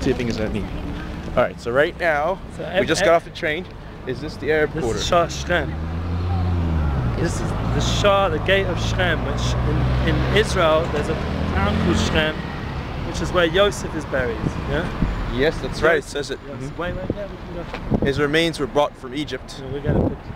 what do you think is that mean? All right, so right now, we just got off the train. Is this the Arab quarter? This is Shah Shem. This is the Shah, the gate of Shem, which in Israel, there's a town called Shem, which is where Yosef is buried, yeah? Yes, that's right, it says it. Yes. Wait, yeah, we can go. His remains were brought from Egypt. Yeah, we got a picture.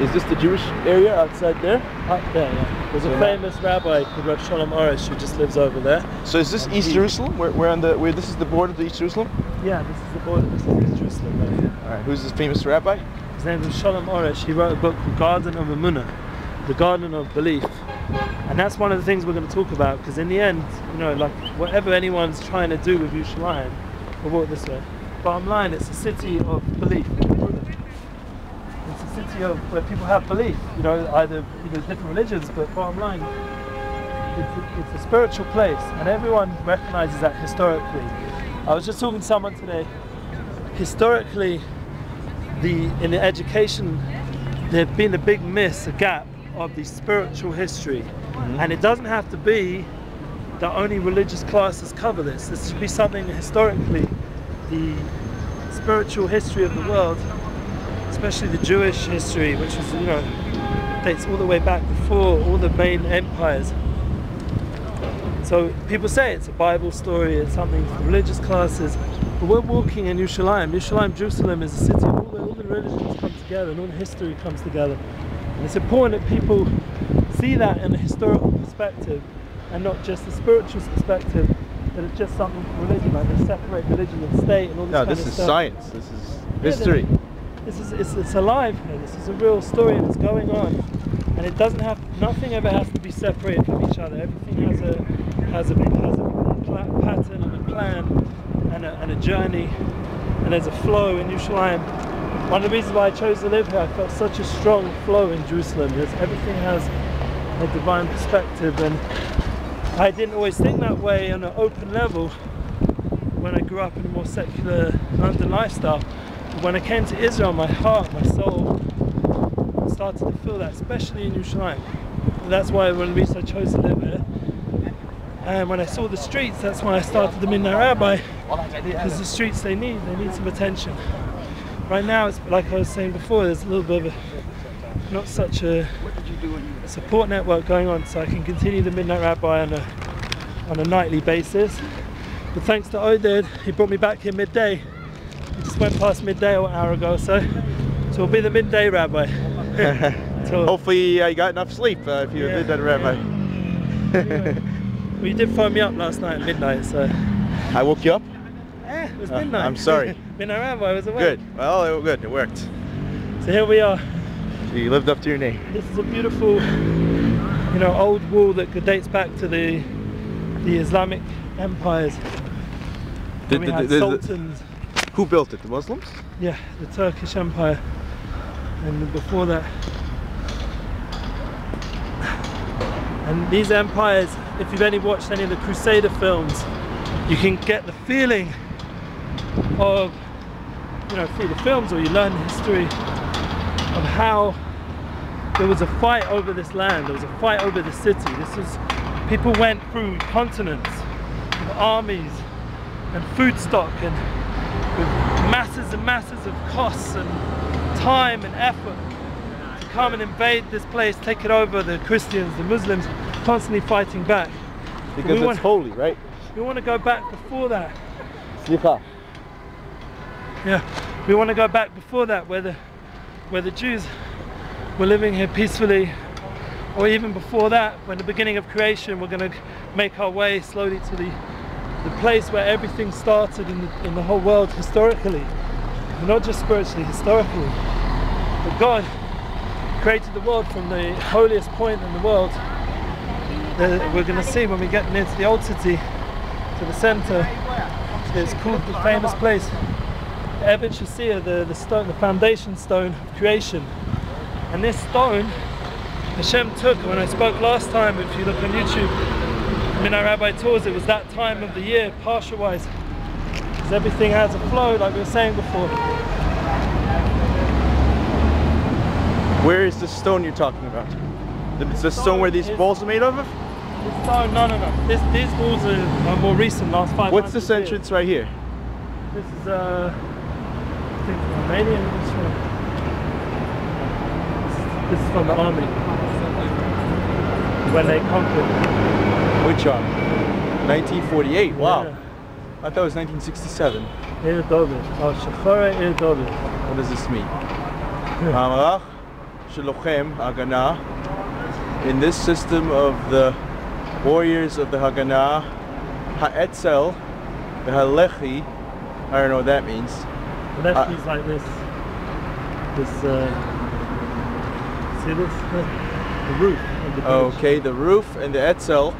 Is this the Jewish area outside there? Up there, yeah. There's a famous rabbi called Rav Shalom Arush who just lives over there. So is this East Jerusalem? Where this is the border of the East Jerusalem? Yeah, this is the border. This is East Jerusalem right here. All right. Who's this famous rabbi? His name is Shalom Arush. He wrote a book called Garden of Emunah, the Garden of Belief, and that's one of the things we're going to talk about. Because in the end, you know, like whatever anyone's trying to do with Yerushalayim, we'll walk this way. Bottom line, it's a city of belief. It's a city of where people have belief, you know, either different religions, but bottom line, it's a spiritual place, and everyone recognizes that historically. I was just talking to someone today. Historically, in the education, there have been a big miss, a gap of the spiritual history, and it doesn't have to be that only religious classes cover this. This should be something historically. The spiritual history of the world, especially the Jewish history, which is, you know, dates all the way back before all the main empires. So people say it's a Bible story, it's something for religious classes, but we're walking in Yerushalayim. Yerushalayim, Jerusalem, is a city where all the religions come together and all the history comes together. And it's important that people see that in a historical perspective and not just a spiritual perspective. That it's just something for religion, like they separate religion and state and all this kind of stuff. No, this is science, this is history. It's alive here, this is a real story and it's going on. And it doesn't have, nothing ever has to be separated from each other. Everything has a pattern and a plan and a journey, and there's a flow in Yerushalayim. One of the reasons why I chose to live here, I felt such a strong flow in Jerusalem, because everything has a divine perspective, and I didn't always think that way on an open level when I grew up in a more secular London lifestyle. But when I came to Israel, my heart, my soul started to feel that, especially in Yerushalayim. And that's why one of the reasons I chose to live here. And when I saw the streets, that's why I started the Midnight Rabbi, because the streets, they need some attention. Right now, it's like I was saying before, there's a little bit of not such a support network going on, so I can continue the Midnight Rabbi on a nightly basis. But thanks to Oded, he brought me back here midday. He just went past midday an hour ago or so. So we'll be the midday rabbi. Hopefully you got enough sleep if you're a midnight rabbi. Anyway, well, you did phone me up last night at midnight, so... I woke you up? Yeah, it was midnight. I'm sorry. Midnight rabbi was awake. Good. Well, good. It worked. So here we are. You lived up to your name. This is a beautiful, you know, old wall that dates back to the Islamic empires. We had sultans. Who built it? The Muslims? Yeah, the Turkish Empire. And before that. And these empires, if you've only watched any of the Crusader films, you can get the feeling of, you know, through the films, or you learn the history of how there was a fight over this land, there was a fight over the city. People went through continents with armies and food stock and with masses and masses of costs and time and effort to come and invade this place, take it over. The Christians, the Muslims, constantly fighting back. Because it's holy, right? We want to go back before that. Slicha. Yeah, we want to go back before that, where the Jews were living here peacefully, or even before that, when the beginning of creation, we're going to make our way slowly to the place where everything started in the whole world historically, and not just spiritually, historically. But God created the world from the holiest point in the world. We're going to see when we get near to the old city, to the center. It's called the famous place, Eben Shasir, the stone, the foundation stone of creation. And this stone, Hashem took, when I spoke last time, if you look on YouTube, Midnight Rabbi Tours, it was that time of the year, Parsha-wise, because everything has a flow, like we were saying before. Where is the stone you're talking about? It's the stone where these balls are made of? No. These walls are more recent, last 500 What's this years. entrance right here? This is I think Romanian. This is from the army when they conquered. Which army? 1948. Wow. Yeah. I thought it was 1967. What does this mean? Hamarach Shalochem Haganah. In this system of the warriors of the Haganah, Ha'etzel, the Halechi, I don't know what that means. Lechi is like this. See this? The roof of the bridge. Okay, the roof and the Etzel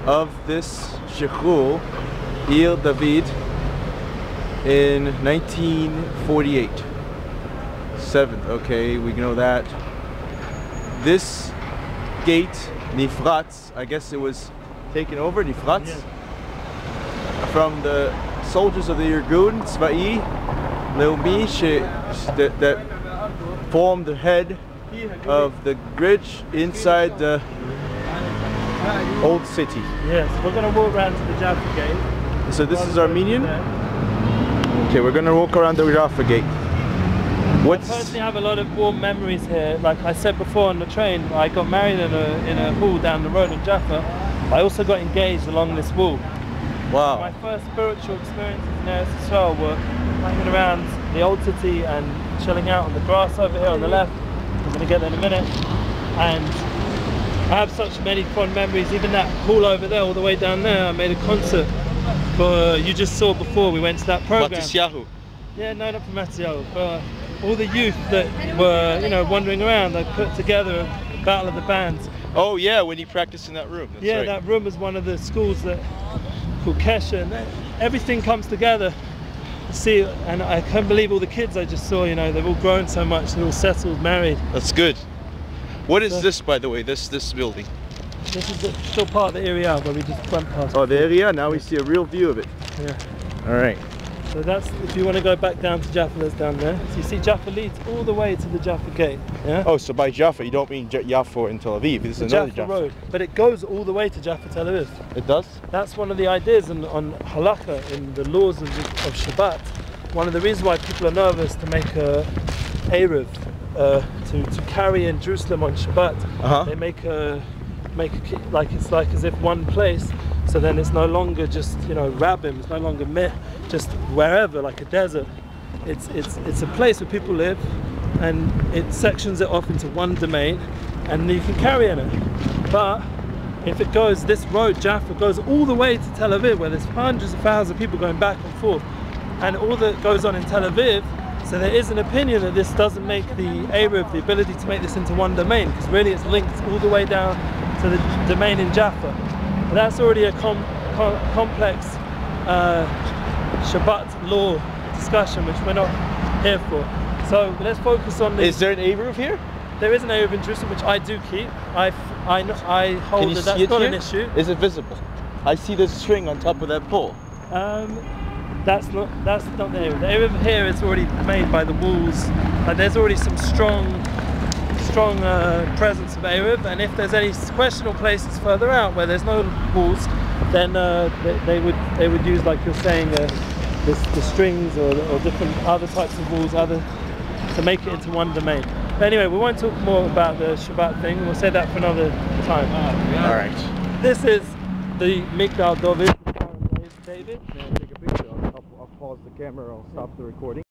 of this Shechul, Il David, in 1948. 7th, okay, we know that. This gate, Nifratz, I guess it was taken over, Nifratz, yeah, from the soldiers of the Irgun Tzva'i Leumi that formed the head of the bridge inside the old city. Yes, we're going to walk around to the Jaffa Gate. So this is Armenian? Okay, we're going to walk around the Jaffa Gate. I personally have a lot of warm memories here. Like I said before on the train, I got married in a hall down the road in Jaffa. I also got engaged along this wall. Wow. My first spiritual experiences in Eretz Yisrael were hanging around the old city and chilling out on the grass over here on the left. I'm going to get there in a minute. And I have such many fond memories. Even that hall over there, all the way down there, I made a concert for, you just saw before we went to that program. Matisyahu. Yeah, no, not for Matisyahu, for all the youth that were, you know, wandering around. I put together a battle of the bands. Oh yeah, when you practiced in that room. That's yeah, right. That room is one of the schools that called Kesha, and everything comes together. See, and I can't believe all the kids I just saw. You know, they've all grown so much. They're all settled, married. That's good. What is this, by the way? This building? This is still part of the area where we just went past. Oh, the area. Now we see a real view of it. Yeah. All right. So that's, if you want to go back down to Jaffa, that's down there. So you see Jaffa leads all the way to the Jaffa Gate. Yeah. Oh, so by Jaffa you don't mean Jaffa in Tel Aviv. This is another Jaffa Road, but it goes all the way to Jaffa Tel Aviv. It does? That's one of the ideas on halakha, in the laws of Shabbat. One of the reasons why people are nervous to make a Erev, to carry in Jerusalem on Shabbat, they make like it's like as if one place. So then it's no longer just, you know, rabbim, it's no longer just wherever, like a desert. It's a place where people live, and it sections it off into one domain, and you can carry in it. But if it goes, this road, Jaffa, goes all the way to Tel Aviv, where there's hundreds of thousands of people going back and forth, and all that goes on in Tel Aviv, so there is an opinion that this doesn't make the Erev, the ability to make this into one domain, because really it's linked all the way down to the domain in Jaffa. But that's already a complex Shabbat law discussion, which we're not here for. So let's focus on the... Is there an Erev here? There is an Erev in Jerusalem, which I do keep. I hold that that's not an issue. Is it visible? I see this string on top of that pole. That's not the Erev. The Erev here is already made by the walls. There's already some strong presence of Erev, and if there's any questionable places further out where there's no walls, then they would use, like you're saying, the strings or different other types of walls, to make it into one domain. But anyway, we won't talk more about the Shabbat thing. We'll say that for another time. All right. This is the Migdal David. David. Take a picture. I'll pause the camera. I'll stop the recording.